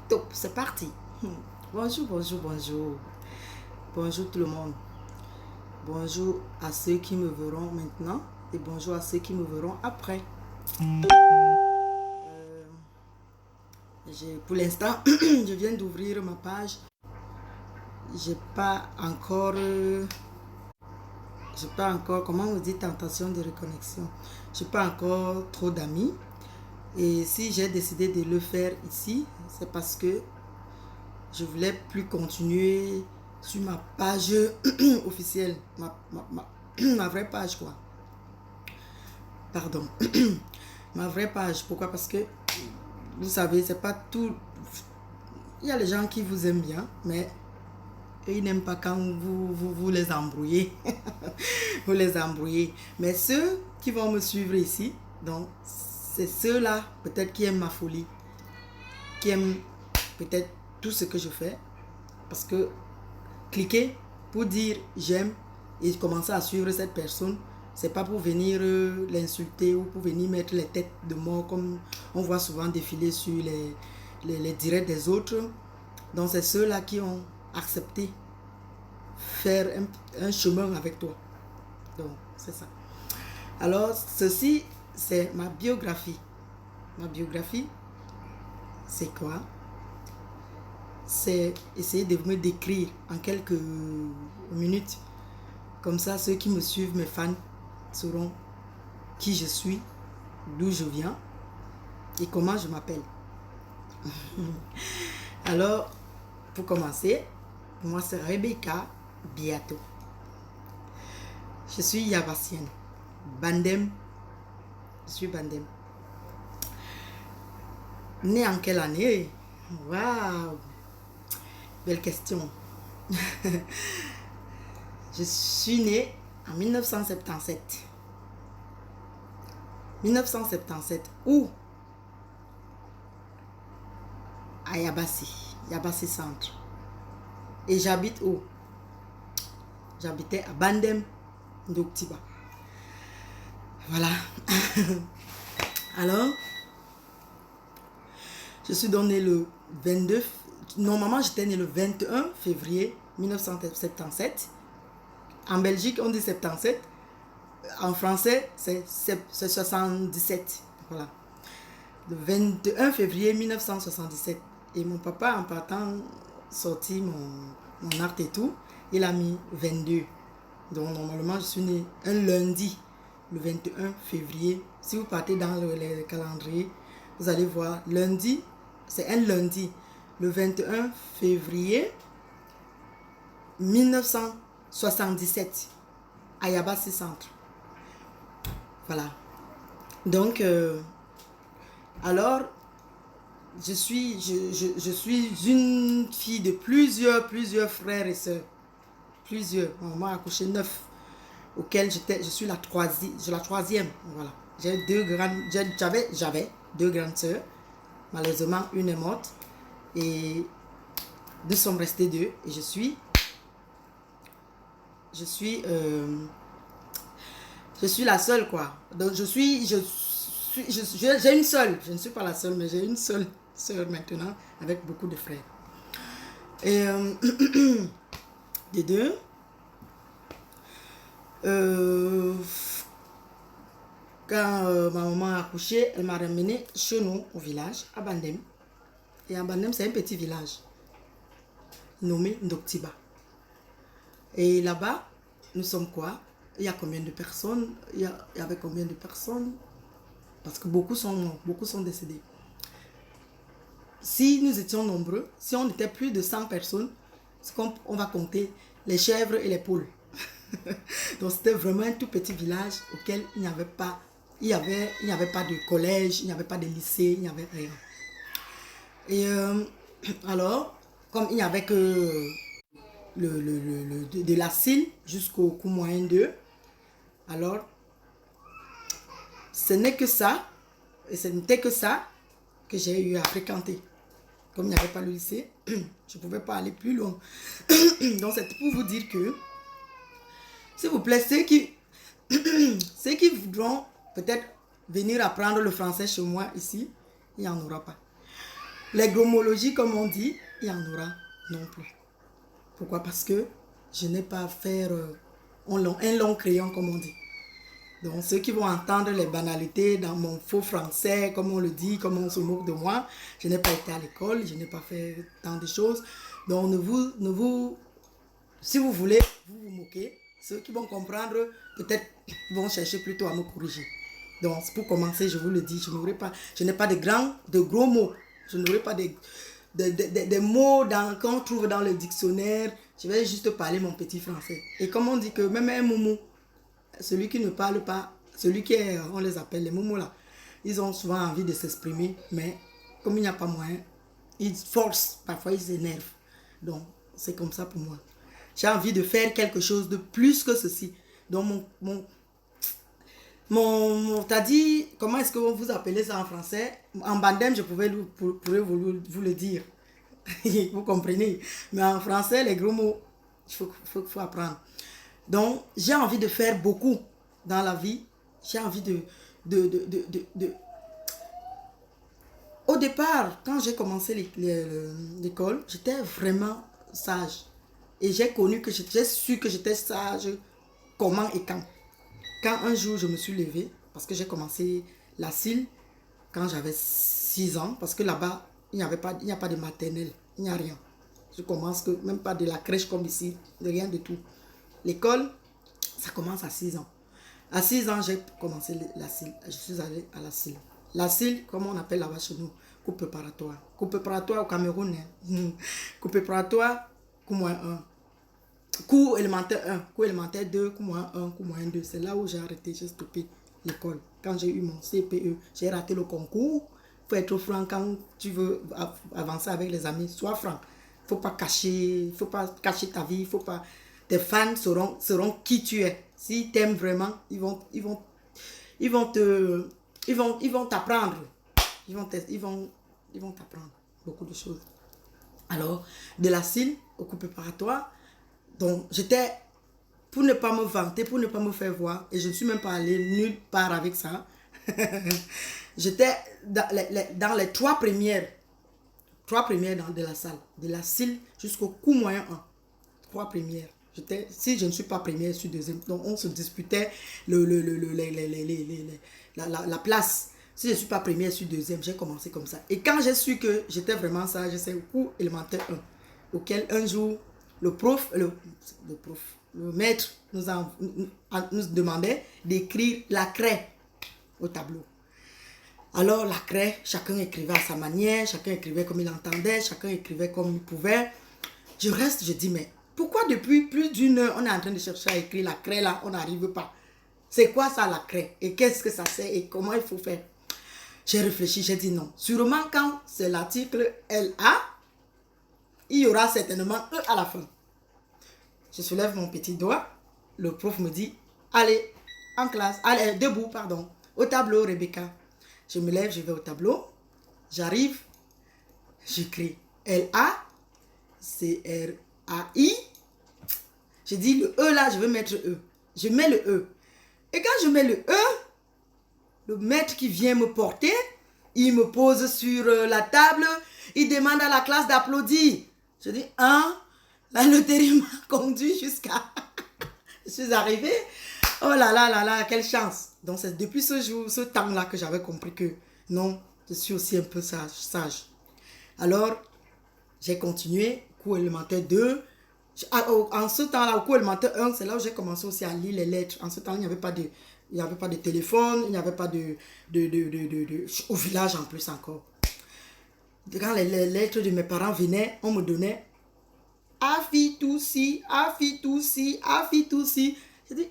Top, c'est parti. Bonjour, bonjour, bonjour. Bonjour tout le monde. Bonjour à ceux qui me verront maintenant et bonjour à ceux qui me verront après. Pour l'instant, je viens d'ouvrir ma page. J'ai pas encore, comment on dit, tentation de reconnexion. J'ai pas encore trop d'amis. Et si j'ai décidé de le faire ici, c'est parce que je voulais plus continuer sur ma page officielle, ma vraie page quoi. Pardon. Ma vraie page. Pourquoi? Parce que, vous savez, c'est pas tout. Il y a les gens qui vous aiment bien, mais ils n'aiment pas quand vous les embrouillez. Vous les embrouillez. Mais ceux qui vont me suivre ici, donc, c'est ceux-là, peut-être, qui aiment ma folie. Qui aiment peut-être tout ce que je fais. Parce que cliquer pour dire j'aime et commencer à suivre cette personne, c'est pas pour venir l'insulter ou pour venir mettre les têtes de mort comme on voit souvent défiler sur les directs des autres. Donc c'est ceux-là qui ont accepté faire un chemin avec toi. Donc c'est ça. Alors ceci c'est ma biographie. Ma biographie c'est quoi? C'est essayer de me décrire en quelques minutes. Comme ça, ceux qui me suivent, mes fans, sauront qui je suis, d'où je viens et comment je m'appelle. Alors, pour commencer, moi c'est Rebecca Biato. Je suis Yabassienne. Bandem. Je suis Bandem. Née en quelle année? Waouh! Belle question. Je suis née en 1977. 1977. Où? À Yabassi. Yabassi Centre. Et j'habite où? J'habitais à Bandem, Ndoktiba. Voilà. Alors, je suis donc née le 22. Normalement, j'étais née le 21 février 1977. En Belgique, on dit 77. En français, c'est 77. Voilà. Le 21 février 1977. Et mon papa, en partant sortir mon acte et tout, il a mis 22. Donc, normalement, je suis née un lundi, le 21 février. Si vous partez dans le calendrier, vous allez voir, lundi, c'est un lundi. Le 21 février 1977 à Yabassi Centre. Voilà. Donc, alors, je suis une fille de plusieurs frères et sœurs. Plusieurs. On m'a accouché 9, auquel je suis la troisième. Voilà. J'avais deux grandes sœurs. Malheureusement, une est morte. Et deux sont restées deux. Et je suis la seule, quoi. Donc, j'ai une seule. Je ne suis pas la seule, mais j'ai une seule sœur maintenant, avec beaucoup de frères. Et des deux. Quand ma maman a accouché, elle m'a ramené chez nous, au village, à Bandem. Et à Bandem, c'est un petit village nommé Ndoktiba. Et là-bas, nous sommes quoi? Il y a combien de personnes? Il y avait combien de personnes? Parce que beaucoup sont morts, beaucoup sont décédés. Si nous étions nombreux, si on était plus de 100 personnes, on va compter les chèvres et les poules. Donc c'était vraiment un tout petit village auquel il n'y avait pas de collège, il n'y avait pas de lycée, il n'y avait rien. Et alors, comme il n'y avait que de la Cile jusqu'au cours moyen 2, alors ce n'était que ça que j'ai eu à fréquenter. Comme il n'y avait pas le lycée, je ne pouvais pas aller plus loin. Donc c'est pour vous dire que, s'il vous plaît, ceux qui voudront peut-être venir apprendre le français chez moi ici, il n'y en aura pas. Les gromologies, comme on dit, il y en aura non plus. Pourquoi? Parce que je n'ai pas à faire un long crayon, comme on dit. Donc, ceux qui vont entendre les banalités dans mon faux français, comme on le dit, comme on se moque de moi, je n'ai pas été à l'école, je n'ai pas fait tant de choses. Donc, si vous voulez, vous vous moquez. Ceux qui vont comprendre, peut-être, vont chercher plutôt à me corriger. Donc, pour commencer, je vous le dis, je n'ai pas de gros mots. Je n'aurai pas des mots qu'on trouve dans le dictionnaire. Je vais juste parler mon petit français. Et comme on dit que même un momo, celui qui ne parle pas, celui qui est, on les appelle les momos là, ils ont souvent envie de s'exprimer, mais comme il n'y a pas moyen, ils forcent, parfois ils s'énervent. Donc, c'est comme ça pour moi. J'ai envie de faire quelque chose de plus que ceci. Donc, t'as dit, comment est-ce que vous appelez ça en français? En bandem, je pourrais vous le dire. Vous comprenez? Mais en français, les gros mots, il faut apprendre. Donc, j'ai envie de faire beaucoup dans la vie. J'ai envie Au départ, quand j'ai commencé l'école, j'étais vraiment sage. Et j'ai su que j'étais sage comment et quand. Quand un jour, je me suis levée, parce que j'ai commencé la CIL quand j'avais 6 ans, parce que là-bas, il n'y a pas de maternelle, il n'y a rien. Je commence même pas de la crèche comme ici, de rien du tout. L'école, ça commence à 6 ans. À 6 ans, j'ai commencé la CIL. Je suis allée à la CIL. La CIL, comme on appelle là-bas chez nous, cours préparatoire. Cours préparatoire au Cameroun. Cours préparatoire, cours moins 1. Cours élémentaire 1, cours élémentaire 2, cours moins 1, cours moins 2. C'est là où j'ai arrêté, j'ai stoppé l'école. Quand j'ai eu mon CPE, j'ai raté le concours. Il faut être franc quand tu veux avancer avec les amis. Sois franc. Il ne faut pas cacher ta vie. Faut pas... Tes fans seront qui tu es. S'ils t'aiment vraiment, ils vont t'apprendre. Ils vont t'apprendre beaucoup de choses. Alors, de la CIL au cours préparatoire, donc j'étais, pour ne pas me vanter, pour ne pas me faire voir, et je ne suis même pas allée nulle part avec ça, j'étais dans les trois premières de la salle, de la CIL jusqu'au cours moyen 1. 3 premières. Si je ne suis pas première, je suis deuxième. Donc on se disputait la place. Si je ne suis pas première, je suis deuxième. J'ai commencé comme ça. Et quand j'ai su que j'étais vraiment sage, c'est au cours élémentaire 1, auquel un jour, le maître nous demandait d'écrire la craie au tableau. Alors la craie, chacun écrivait à sa manière, chacun écrivait comme il entendait, chacun écrivait comme il pouvait. Je dis, mais pourquoi depuis plus d'une heure, on est en train de chercher à écrire la craie là, on n'arrive pas? C'est quoi ça la craie? Et qu'est-ce que ça sert? Et comment il faut faire? J'ai réfléchi, j'ai dit non. Sûrement quand c'est l'article LA, il y aura certainement E à la fin. Je soulève mon petit doigt, le prof me dit, allez, en classe, allez, debout, pardon, au tableau, Rebecca. Je me lève, je vais au tableau, j'arrive, j'écris LA-C-R-A-I. Je dis le E là, je vais mettre E. Je mets le E. Et quand je mets le E, le maître qui vient me porter, il me pose sur la table, il demande à la classe d'applaudir. Je dis, la loterie m'a conduit jusqu'à... Je suis arrivée. Oh là là là là, quelle chance. Donc c'est depuis ce temps-là que j'avais compris que non, je suis aussi un peu sage. Alors, j'ai continué, cours élémentaire 2. En ce temps-là, au cours élémentaire 1, c'est là où j'ai commencé aussi à lire les lettres. En ce temps, il n'y avait pas de téléphone, il n'y avait pas au village en plus encore. Quand les lettres de mes parents venaient, on me donnait Afitoussi, Afitoussi, Afitoussi. Je dis,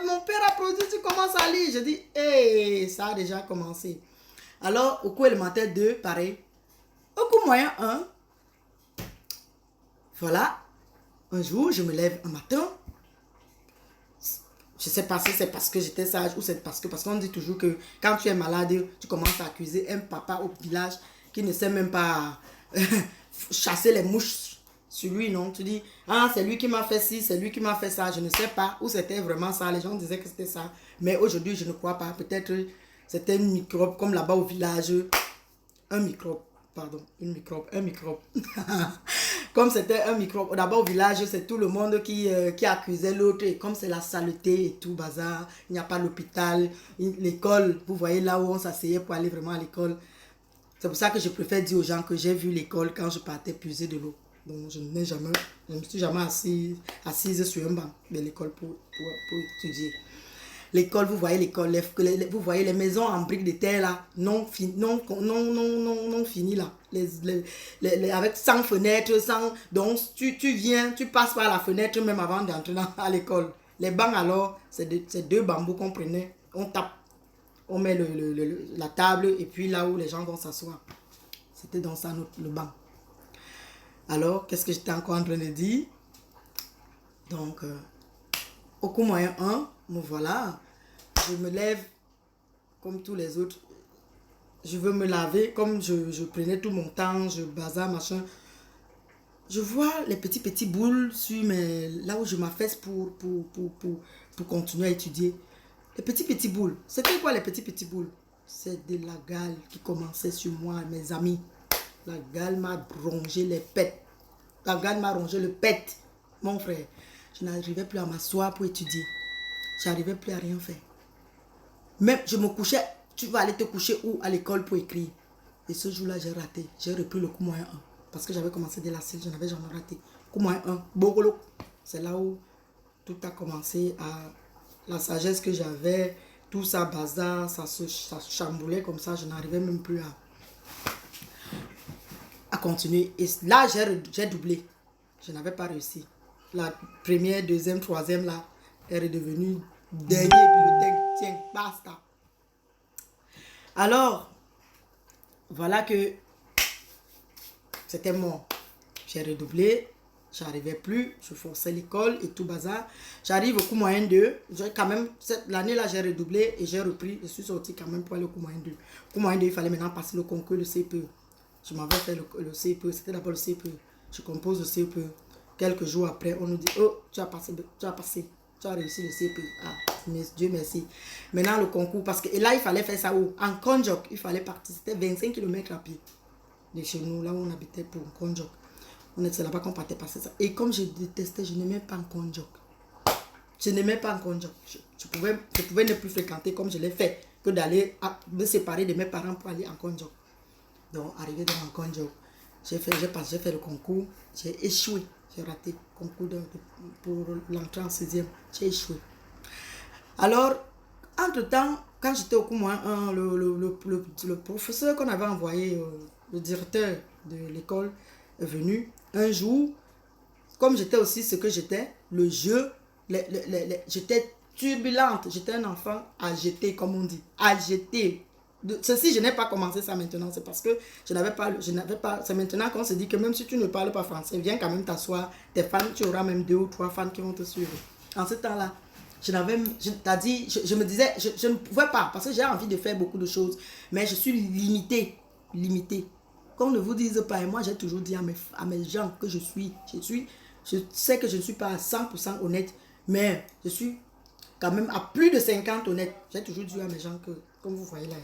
mon père a produit, tu commences à lire. Je dis, ça a déjà commencé. Alors, au cours élémentaire 2, pareil. Au cours moyen 1, voilà, un jour, je me lève un matin. Je ne sais pas si c'est parce que j'étais sage ou c'est parce qu'on dit toujours que quand tu es malade, tu commences à accuser un papa au village qui ne sait même pas chasser les mouches sur lui, non? Tu dis, c'est lui qui m'a fait ci, c'est lui qui m'a fait ça. Je ne sais pas où c'était vraiment ça. Les gens disaient que c'était ça. Mais aujourd'hui, je ne crois pas. Peut-être c'était un microbe comme là-bas au village. un microbe. Pardon, un microbe. Comme c'était un microbe, d'abord au village, c'est tout le monde qui accusait l'autre. Et comme c'est la saleté et tout, bazar, il n'y a pas l'hôpital, l'école, vous voyez là où on s'asseyait pour aller vraiment à l'école. C'est pour ça que je préfère dire aux gens que j'ai vu l'école quand je partais puiser de l'eau. Donc je ne me suis jamais assise sur un banc de l'école pour étudier. L'école, vous voyez l'école, vous voyez les maisons en briques de terre là, non finies là, avec 100 fenêtres, 100, donc tu viens, tu passes par la fenêtre même avant d'entrer à l'école. Les bancs alors, c'est deux bambous qu'on prenait, on tape, on met la table et puis là où les gens vont s'asseoir. C'était dans ça le banc. Alors, qu'est-ce que j'étais encore en train de dire? Donc, au cours moyen 1, me voilà, je me lève comme tous les autres. Je veux me laver, comme je prenais tout mon temps, je bazar, machin. Je vois les petits boules sur là où je m'affaisse pour continuer à étudier. Les petits boules. C'était quoi les petits boules? C'est de la gale qui commençait sur moi, mes amis. La gale m'a rongé les pets. La gale m'a rongé le pet. Mon frère, je n'arrivais plus à m'asseoir pour étudier. Je n'arrivais plus à rien faire. Même je me couchais, tu vas aller te coucher où? À l'école pour écrire. Et ce jour-là, j'ai raté. J'ai repris le cours moyen 1. Parce que j'avais commencé dès la 6, je n'avais jamais raté. Cours moyen 1, Bogolo. C'est là où tout a commencé à... La sagesse que j'avais, tout ça, bazar, ça chamboulait comme ça. Je n'arrivais même plus à continuer. Et là, j'ai doublé. Je n'avais pas réussi. La première, deuxième, troisième, là, est redevenue dernier bulletin. Tiens, basta. Alors, voilà que c'était mort. J'ai redoublé, j'arrivais plus, je forçais l'école et tout bazar. J'arrive au cours moyen 2, quand même, l'année-là, j'ai redoublé et j'ai repris. Je suis sorti quand même pour aller au cours moyen 2. Au cours moyen 2, il fallait maintenant passer le concours, le CPE. Je m'avais fait le CPE, c'était d'abord le CPE. Je compose le CPE. Quelques jours après, on nous dit, oh, tu as passé, tu as réussi le CPE. Ah, Dieu merci. Maintenant, le concours, parce que et là, il fallait faire ça où? En Konjok, il fallait participer 25 km à pied de chez nous, là où on habitait pour Konjok. C'est là-bas qu'on partait passer ça. Et comme je détestais, je n'aimais pas en Konjok. Je n'aimais pas en Konjok. Je pouvais ne plus fréquenter comme je l'ai fait que d'aller me séparer de mes parents pour aller en Konjok. Donc, arrivé dans en Konjok, j'ai fait le concours, j'ai échoué. J'ai raté le concours pour l'entrée en 6e. J'ai échoué. Alors, entre-temps, quand j'étais au cours moins 1, le professeur qu'on avait envoyé, le directeur de l'école, est venu un jour. Comme j'étais aussi ce que j'étais, le jeu, j'étais turbulente. J'étais un enfant agité, comme on dit. Agité. Ceci, je n'ai pas commencé ça maintenant. C'est parce que je n'avais pas. C'est maintenant qu'on se dit que même si tu ne parles pas français, viens quand même t'asseoir. Tes fans, tu auras même 2 ou 3 fans qui vont te suivre. En ce temps-là, je me disais, je ne pouvais pas parce que j'ai envie de faire beaucoup de choses, mais je suis limitée. Qu'on ne vous dise pas, et moi j'ai toujours dit à mes gens que je sais que je ne suis pas à 100% honnête, mais je suis quand même à plus de 50 honnête. J'ai toujours dit à mes gens que, comme vous voyez là,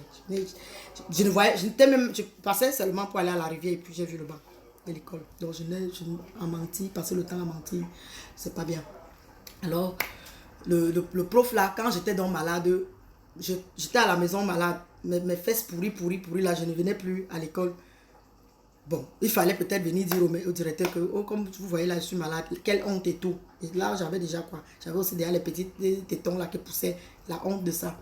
je passais seulement pour aller à la rivière et puis j'ai vu le banc de l'école. Donc je n'ai menti, passer le temps à mentir, c'est pas bien. Alors, le prof là, quand j'étais donc malade, j'étais à la maison malade, mes fesses pourries là, je ne venais plus à l'école. Bon, il fallait peut-être venir dire au directeur que, oh, comme vous voyez là, je suis malade, quelle honte et tout. Et là, j'avais déjà quoi? J'avais aussi déjà les petits tétons là qui poussaient, la honte de ça.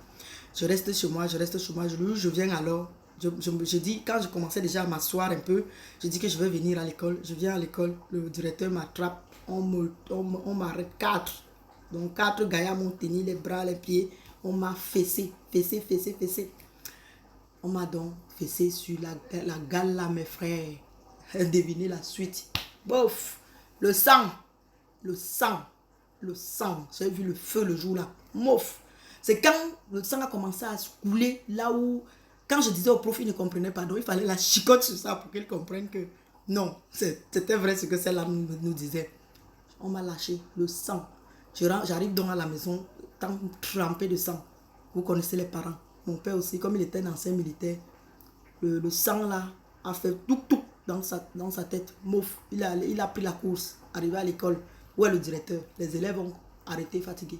Je reste chez moi, je viens alors. Je dis, quand je commençais déjà à m'asseoir un peu, je dis que je vais venir à l'école. Je viens à l'école, le directeur m'attrape, on m'arrête 4. Donc 4 gaillards m'ont tenu les bras, les pieds, on m'a fessé. On m'a donc fessé sur la gale là, mes frères. Devinez la suite. Bof, le sang. J'ai vu le feu le jour là. Mouf. C'est quand le sang a commencé à se couler là où, quand je disais au prof, il ne comprenait pas. Donc il fallait la chicote sur ça pour qu'il comprenne que non, c'était vrai ce que celle-là nous disait. On m'a lâché le sang. J'arrive donc à la maison, trempé de sang. Vous connaissez les parents. Mon père aussi, comme il était un ancien militaire, le sang là a fait tout dans sa tête. Mouf, il a pris la course. Arrivé à l'école, où est le directeur? Les élèves ont arrêté fatigués.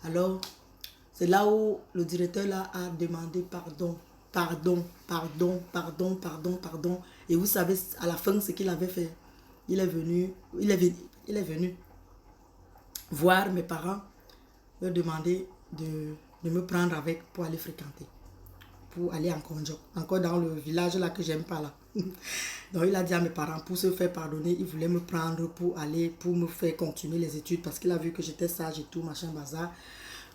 Alors, c'est là où le directeur là a demandé pardon. Et vous savez, à la fin, ce qu'il avait fait. Il est venu voir mes parents, leur demander de me prendre avec pour aller fréquenter, pour aller en Conjo, encore dans le village là que j'aime pas là. Donc il a dit à mes parents, pour se faire pardonner, il voulait me prendre pour aller, pour me faire continuer les études, parce qu'il a vu que j'étais sage et tout, machin bazar.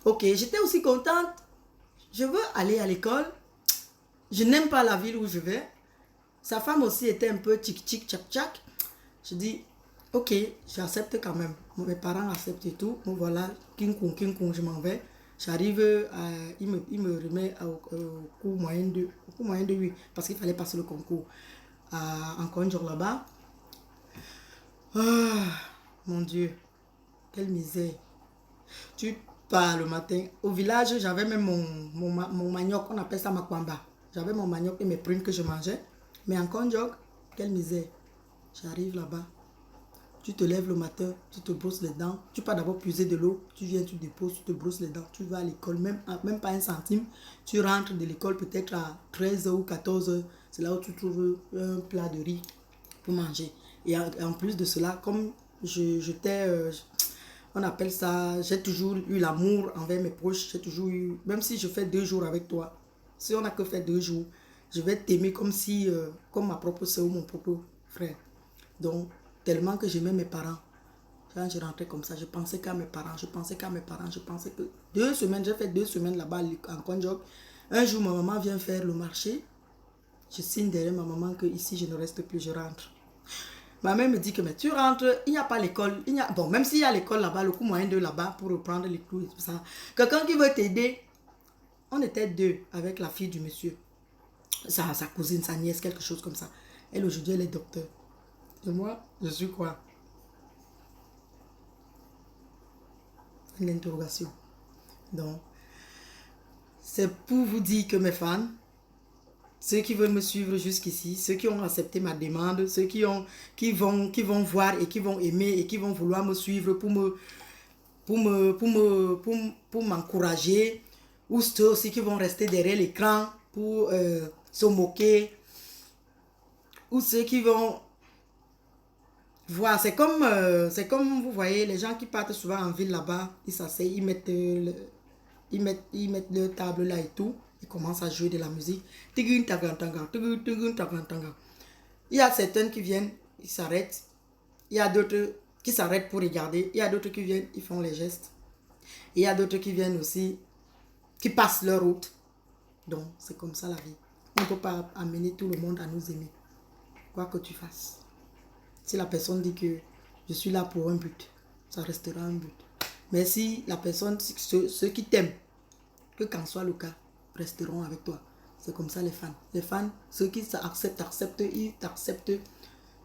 Ok, j'étais aussi contente. Je veux aller à l'école. Je n'aime pas la ville où je vais. Sa femme aussi était un peu tic-tic, tchac-tchac. Je dis, ok, j'accepte quand même. Mes parents acceptent et tout. Donc voilà, king kong, je m'en vais. J'arrive, il me remet au cours moyen de 8, parce qu'il fallait passer le concours. En conjour là-bas. Ah, mon Dieu, quelle misère. Tu pars le matin. Au village, j'avais même mon manioc, on appelle ça makwamba. J'avais mon manioc et mes prunes que je mangeais. Mais en conjour, quelle misère. J'arrive là-bas. Tu te lèves le matin, tu te brosses les dents. Tu pars d'abord puiser de l'eau. Tu viens, tu déposes, tu te brosses les dents. Tu vas à l'école, même pas un centime. Tu rentres de l'école peut-être à 13h ou 14h. C'est là où tu trouves un plat de riz pour manger. Et en plus de cela, comme on appelle ça, j'ai toujours eu l'amour envers mes proches. J'ai toujours eu, même si je fais 2 jours avec toi, si on n'a que fait 2 jours, je vais t'aimer comme si, comme ma propre soeur ou mon propre frère. Donc, tellement que j'aimais mes parents. Quand je rentrais comme ça, je pensais qu'à mes parents. Je pensais que 2 semaines, j'ai fait 2 semaines là-bas en Conjoc. Un jour, ma maman vient faire le marché. Je signe derrière ma maman que ici je ne reste plus, je rentre. Ma mère me dit que mais tu rentres, il n'y a pas l'école. Bon, même s'il y a l'école là-bas, le coût moyen de là-bas pour reprendre les cours et tout ça. Quelqu'un qui veut t'aider, on était 2 avec la fille du monsieur. Sa cousine, sa nièce, quelque chose comme ça. Elle aujourd'hui, elle est docteur. Et moi, je suis quoi? Une interrogation. Donc, c'est pour vous dire que mes fans, ceux qui veulent me suivre jusqu'ici, ceux qui ont accepté ma demande, ceux qui vont voir et qui vont aimer et qui vont vouloir me suivre pour m'encourager, ou ceux aussi qui vont rester derrière l'écran pour se moquer, ou ceux qui vont voir, c'est comme vous voyez les gens qui partent souvent en ville là-bas, ils s'asseyent, ils mettent leur table là et tout. Ils commencent à jouer de la musique. Il y a certaines qui viennent, ils s'arrêtent. Il y a d'autres qui s'arrêtent pour regarder. Il y a d'autres qui viennent, ils font les gestes. Il y a d'autres qui viennent aussi, qui passent leur route. Donc, c'est comme ça la vie. On ne peut pas amener tout le monde à nous aimer. Quoi que tu fasses. Si la personne dit que je suis là pour un but, ça restera un but. Mais si la personne, ceux qui t'aiment, que qu'en soit le cas, resteront avec toi. C'est comme ça les fans. Les fans, ceux qui acceptent, ils t'acceptent.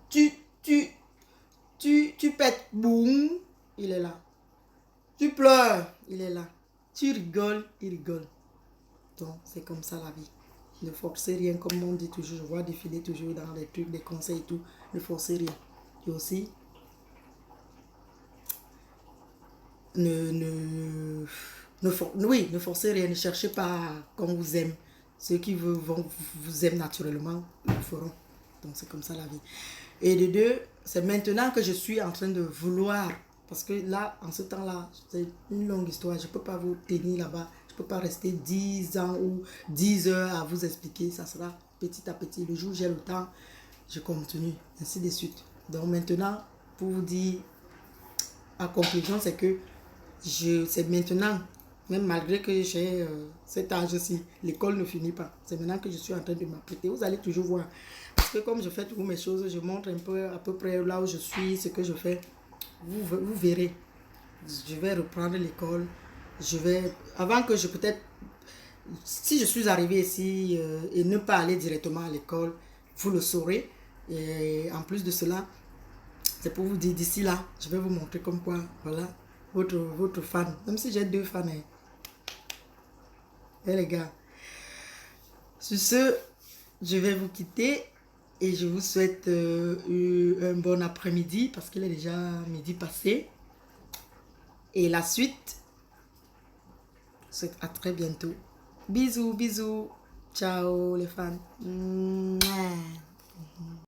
Tu pètes, boum, il est là. Tu pleures, il est là. Tu rigoles, il rigole. Donc, c'est comme ça la vie. Ne forcez rien, comme on dit toujours. Je vois défiler toujours dans les trucs, des conseils et tout. Ne forcez rien. Et aussi, ne forcez rien, ne cherchez pas qu'on vous aime. Ceux qui vous aiment naturellement, le feront. Donc c'est comme ça la vie. Et de 2, c'est maintenant que je suis en train de vouloir, parce que là, en ce temps-là, c'est une longue histoire, je ne peux pas vous tenir là-bas, je ne peux pas rester 10 ans ou 10 heures à vous expliquer, ça sera petit à petit. Le jour où j'ai le temps, je continue, ainsi de suite. Donc maintenant, pour vous dire, en conclusion, c'est que c'est maintenant, même malgré que j'ai cet âge-ci, l'école ne finit pas. C'est maintenant que je suis en train de m'apprêter. Vous allez toujours voir. Parce que comme je fais toutes mes choses, je montre un peu à peu près là où je suis, ce que je fais. Vous verrez. Je vais reprendre l'école. Avant que peut-être, si je suis arrivé ici et ne pas aller directement à l'école, vous le saurez. Et en plus de cela, c'est pour vous dire d'ici là, je vais vous montrer comme quoi, voilà, votre fan. Même si j'ai 2 fans. Eh les gars, Sur ce, je vais vous quitter et je vous souhaite un bon après-midi parce qu'il est déjà midi passé. Et la suite, je vous souhaite à très bientôt. Bisous, bisous. Ciao les fans. Mouah.